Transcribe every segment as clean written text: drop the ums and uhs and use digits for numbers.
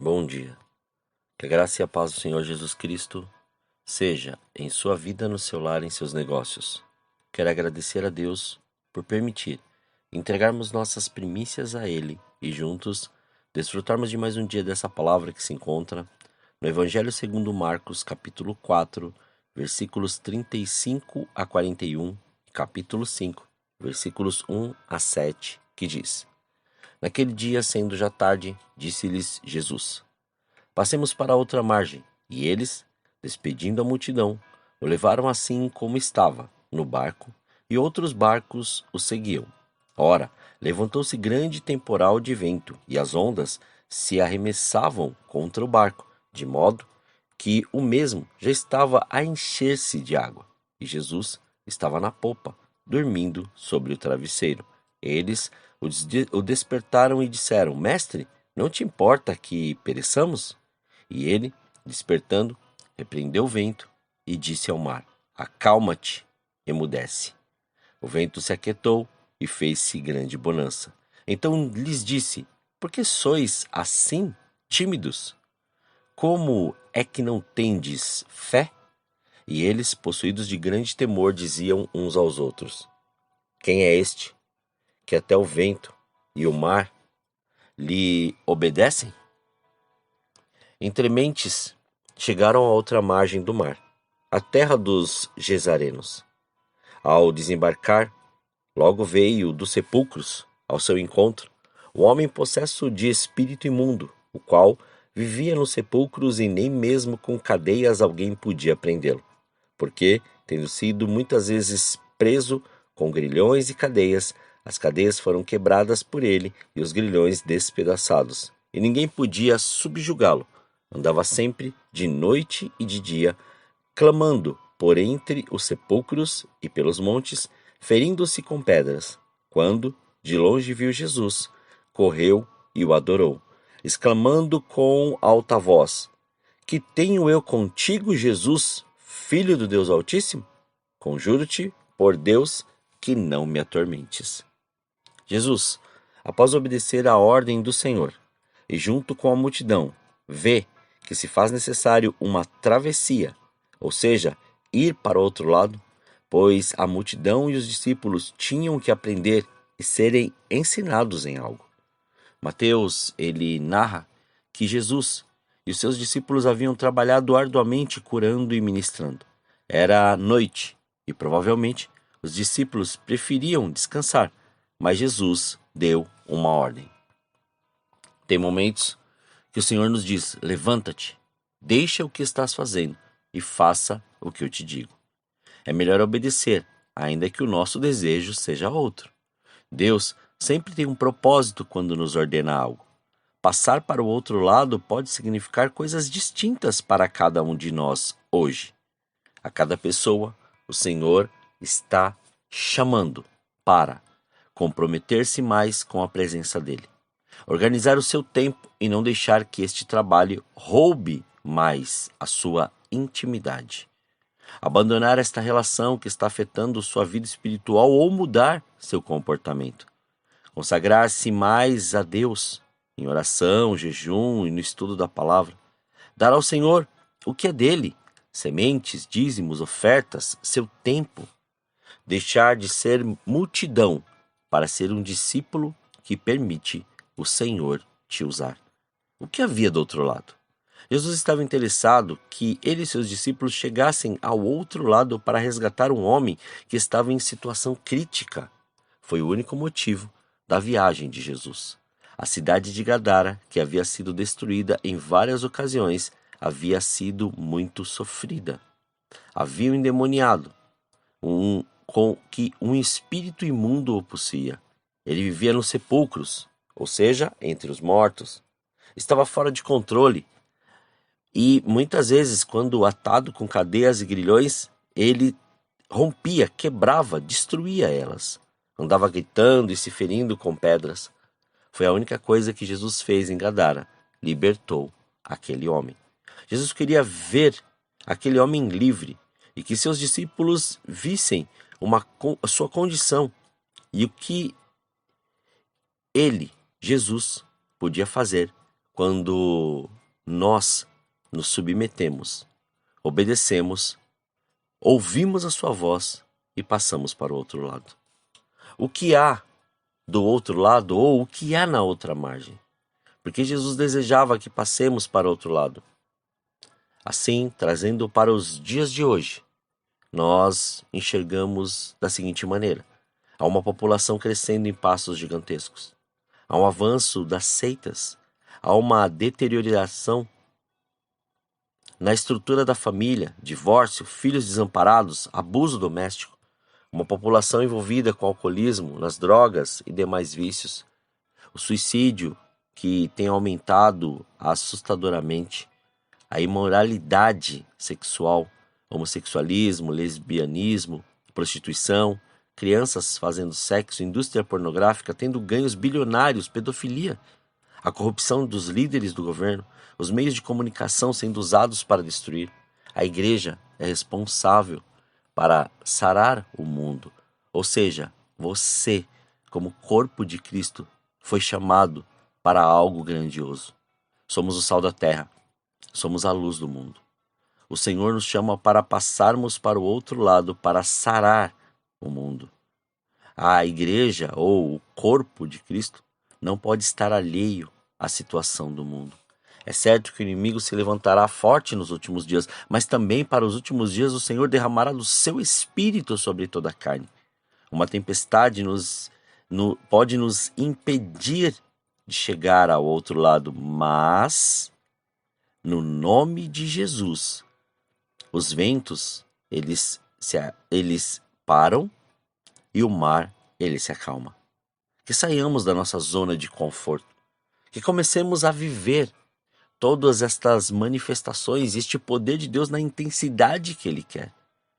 Bom dia. Que a graça e a paz do Senhor Jesus Cristo seja em sua vida, no seu lar, em seus negócios. Quero agradecer a Deus por permitir entregarmos nossas primícias a Ele e juntos desfrutarmos de mais um dia dessa palavra que se encontra no Evangelho segundo Marcos, capítulo 4, versículos 35 a 41, e capítulo 5, versículos 1 a 7, que diz: Naquele dia, sendo já tarde, disse-lhes Jesus: Passemos para a outra margem. E eles, despedindo a multidão, o levaram assim como estava, no barco, e outros barcos o seguiam. Ora, levantou-se grande temporal de vento, e as ondas se arremessavam contra o barco, de modo que o mesmo já estava a encher-se de água. E Jesus estava na popa, dormindo sobre o travesseiro. Eles o despertaram e disseram: Mestre, não te importa que pereçamos? E ele, despertando, repreendeu o vento e disse ao mar: Acalma-te, emudece. O vento se aquietou e fez-se grande bonança. Então lhes disse: Por que sois assim tímidos? Como é que não tendes fé? E eles, possuídos de grande temor, diziam uns aos outros: Quem é este, que até o vento e o mar lhe obedecem? Entre mentes chegaram à outra margem do mar, a terra dos Gesarenos. Ao desembarcar, logo veio dos sepulcros ao seu encontro o homem possesso de espírito imundo, o qual vivia nos sepulcros e nem mesmo com cadeias alguém podia prendê-lo, porque, tendo sido muitas vezes preso com grilhões e cadeias, as cadeias foram quebradas por ele e os grilhões despedaçados, e ninguém podia subjugá-lo. Andava sempre, de noite e de dia, clamando por entre os sepulcros e pelos montes, ferindo-se com pedras. Quando, de longe viu Jesus, correu e o adorou, exclamando com alta voz: Que tenho eu contigo, Jesus, Filho do Deus Altíssimo? Conjuro-te, por Deus, que não me atormentes. Jesus, após obedecer à ordem do Senhor, e junto com a multidão, vê que se faz necessário uma travessia, ou seja, ir para o outro lado, pois a multidão e os discípulos tinham que aprender e serem ensinados em algo. Mateus, ele narra que Jesus e os seus discípulos haviam trabalhado arduamente curando e ministrando. Era noite e provavelmente os discípulos preferiam descansar, mas Jesus deu uma ordem. Tem momentos que o Senhor nos diz: levanta-te, deixa o que estás fazendo e faça o que eu te digo. É melhor obedecer, ainda que o nosso desejo seja outro. Deus sempre tem um propósito quando nos ordena algo. Passar para o outro lado pode significar coisas distintas para cada um de nós hoje. A cada pessoa, o Senhor está chamando para comprometer-se mais com a presença dele. Organizar o seu tempo e não deixar que este trabalho roube mais a sua intimidade. Abandonar esta relação que está afetando sua vida espiritual ou mudar seu comportamento. Consagrar-se mais a Deus em oração, jejum e no estudo da palavra. Dar ao Senhor o que é dele: sementes, dízimos, ofertas, seu tempo. Deixar de ser multidão para ser um discípulo que permite o Senhor te usar. O que havia do outro lado? Jesus estava interessado que ele e seus discípulos chegassem ao outro lado para resgatar um homem que estava em situação crítica. Foi o único motivo da viagem de Jesus. A cidade de Gadara, que havia sido destruída em várias ocasiões, havia sido muito sofrida. Havia um endemoniado, com que um espírito imundo o possuía. Ele vivia nos sepulcros, ou seja, entre os mortos. Estava fora de controle. E muitas vezes, quando atado com cadeias e grilhões, ele rompia, quebrava, destruía elas. Andava gritando e se ferindo com pedras. Foi a única coisa que Jesus fez em Gadara: libertou aquele homem. Jesus queria ver aquele homem livre e que seus discípulos vissem a sua condição e o que ele, Jesus, podia fazer quando nós nos submetemos, obedecemos, ouvimos a sua voz e passamos para o outro lado. O que há do outro lado ou o que há na outra margem? Porque Jesus desejava que passemos para o outro lado. Assim, trazendo para os dias de hoje, nós enxergamos da seguinte maneira: há uma população crescendo em passos gigantescos, há um avanço das seitas, há uma deterioração na estrutura da família, divórcio, filhos desamparados, abuso doméstico, uma população envolvida com alcoolismo, nas drogas e demais vícios, o suicídio que tem aumentado assustadoramente, a imoralidade sexual, homossexualismo, lesbianismo, prostituição, crianças fazendo sexo, indústria pornográfica tendo ganhos bilionários, pedofilia, a corrupção dos líderes do governo, os meios de comunicação sendo usados para destruir. A igreja é responsável para sarar o mundo. Ou seja, você, como corpo de Cristo, foi chamado para algo grandioso. Somos o sal da terra, somos a luz do mundo. O Senhor nos chama para passarmos para o outro lado, para sarar o mundo. A igreja ou o corpo de Cristo não pode estar alheio à situação do mundo. É certo que o inimigo se levantará forte nos últimos dias, mas também para os últimos dias o Senhor derramará do seu espírito sobre toda a carne. Uma tempestade pode nos impedir de chegar ao outro lado, mas no nome de Jesus, os ventos eles param e o mar ele se acalma. Que saiamos da nossa zona de conforto, que comecemos a viver todas estas manifestações, este poder de Deus na intensidade que Ele quer.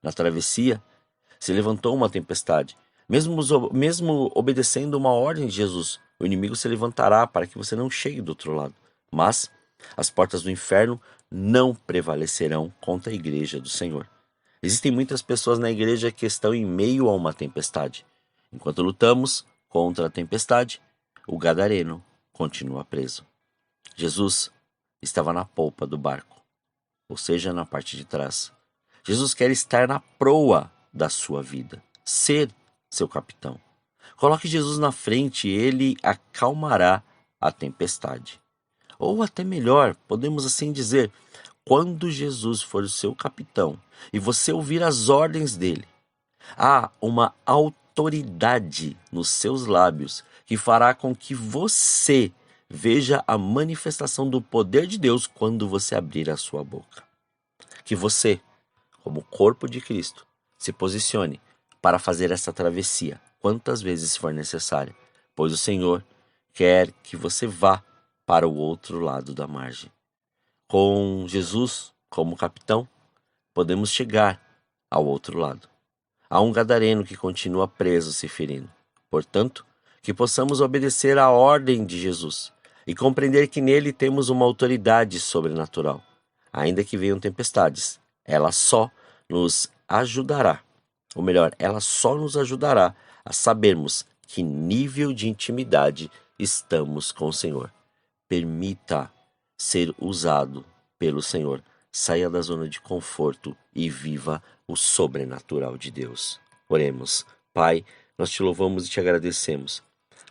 Na travessia, se levantou uma tempestade. Mesmo obedecendo uma ordem de Jesus, o inimigo se levantará para que você não chegue do outro lado. Mas as portas do inferno não prevalecerão contra a igreja do Senhor. Existem muitas pessoas na igreja que estão em meio a uma tempestade. Enquanto lutamos contra a tempestade, o gadareno continua preso. Jesus estava na polpa do barco, ou seja, na parte de trás. Jesus quer estar na proa da sua vida, ser seu capitão. Coloque Jesus na frente e ele acalmará a tempestade. Ou até melhor, podemos assim dizer, quando Jesus for o seu capitão e você ouvir as ordens dele, há uma autoridade nos seus lábios que fará com que você veja a manifestação do poder de Deus quando você abrir a sua boca. Que você, como corpo de Cristo, se posicione para fazer essa travessia quantas vezes for necessária, pois o Senhor quer que você vá para o outro lado da margem. Com Jesus como capitão, podemos chegar ao outro lado. Há um gadareno que continua preso se ferindo. Portanto, que possamos obedecer à ordem de Jesus e compreender que nele temos uma autoridade sobrenatural. Ainda que venham tempestades, ela só nos ajudará, ou melhor, ela só nos ajudará a sabermos que nível de intimidade estamos com o Senhor. Permita ser usado pelo Senhor. Saia da zona de conforto e viva o sobrenatural de Deus. Oremos. Pai, nós te louvamos e te agradecemos.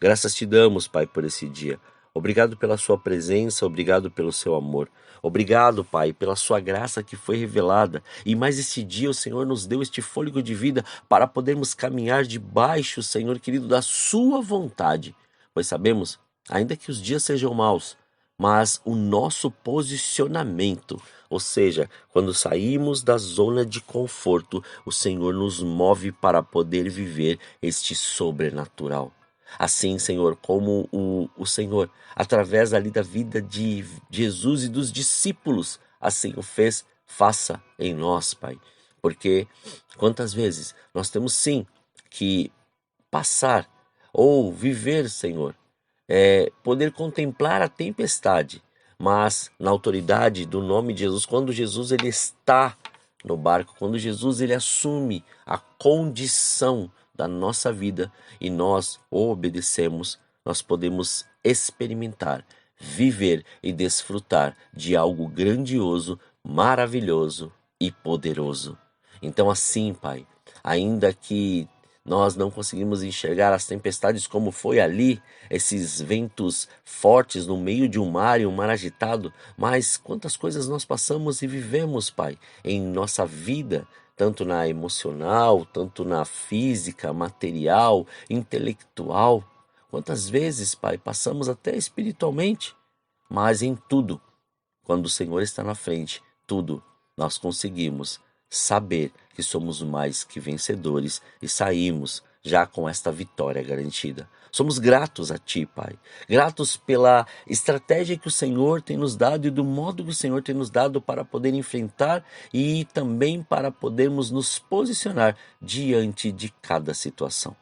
Graças te damos, Pai, por esse dia. Obrigado pela sua presença, obrigado pelo seu amor. Obrigado, Pai, pela sua graça que foi revelada. E mais esse dia o Senhor nos deu este fôlego de vida para podermos caminhar debaixo, Senhor querido, da sua vontade. Pois sabemos, ainda que os dias sejam maus, mas o nosso posicionamento, ou seja, quando saímos da zona de conforto, o Senhor nos move para poder viver este sobrenatural. Assim, Senhor, como o Senhor, através ali da vida de Jesus e dos discípulos, assim o fez, faça em nós, Pai. Porque quantas vezes nós temos sim que passar ou viver, Senhor, poder contemplar a tempestade, mas na autoridade do nome de Jesus, quando Jesus ele está no barco, quando Jesus ele assume a condição da nossa vida e nós o obedecemos, nós podemos experimentar, viver e desfrutar de algo grandioso, maravilhoso e poderoso. Então, assim, Pai, ainda que nós não conseguimos enxergar as tempestades como foi ali, esses ventos fortes no meio de um mar e um mar agitado, mas quantas coisas nós passamos e vivemos, Pai, em nossa vida, tanto na emocional, tanto na física, material, intelectual. Quantas vezes, Pai, passamos até espiritualmente, mas em tudo, quando o Senhor está na frente, tudo nós conseguimos saber que somos mais que vencedores e saímos já com esta vitória garantida. Somos gratos a Ti, Pai. Gratos pela estratégia que o Senhor tem nos dado e do modo que o Senhor tem nos dado para poder enfrentar e também para podermos nos posicionar diante de cada situação.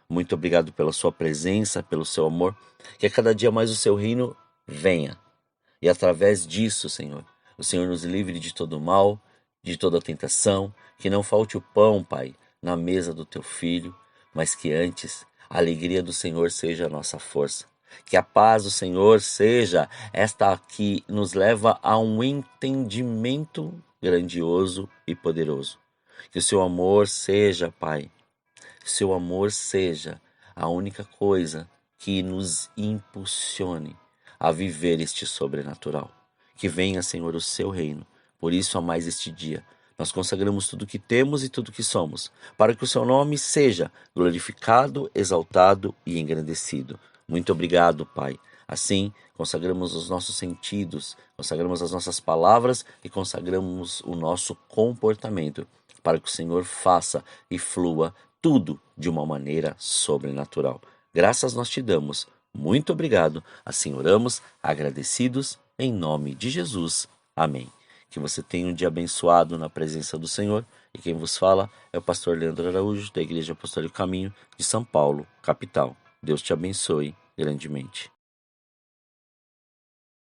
Muito obrigado pela Sua presença, pelo Seu amor, que a cada dia mais o Seu reino venha. E através disso, Senhor, o Senhor nos livre de todo mal, de toda tentação, que não falte o pão, Pai, na mesa do Teu Filho, mas que antes a alegria do Senhor seja a nossa força. Que a paz do Senhor seja esta que nos leva a um entendimento grandioso e poderoso. Que o Seu amor seja, Pai, que o Seu amor seja a única coisa que nos impulsione a viver este sobrenatural. Que venha, Senhor, o Seu reino. Por isso, a mais este dia, nós consagramos tudo que temos e tudo que somos, para que o Seu nome seja glorificado, exaltado e engrandecido. Muito obrigado, Pai. Assim, consagramos os nossos sentidos, consagramos as nossas palavras e consagramos o nosso comportamento, para que o Senhor faça e flua tudo de uma maneira sobrenatural. Graças nós te damos. Muito obrigado. Assim oramos, agradecidos, em nome de Jesus. Amém. Que você tenha um dia abençoado na presença do Senhor. E quem vos fala é o pastor Leandro Araújo, da Igreja Apostólica Caminho de São Paulo, capital. Deus te abençoe grandemente.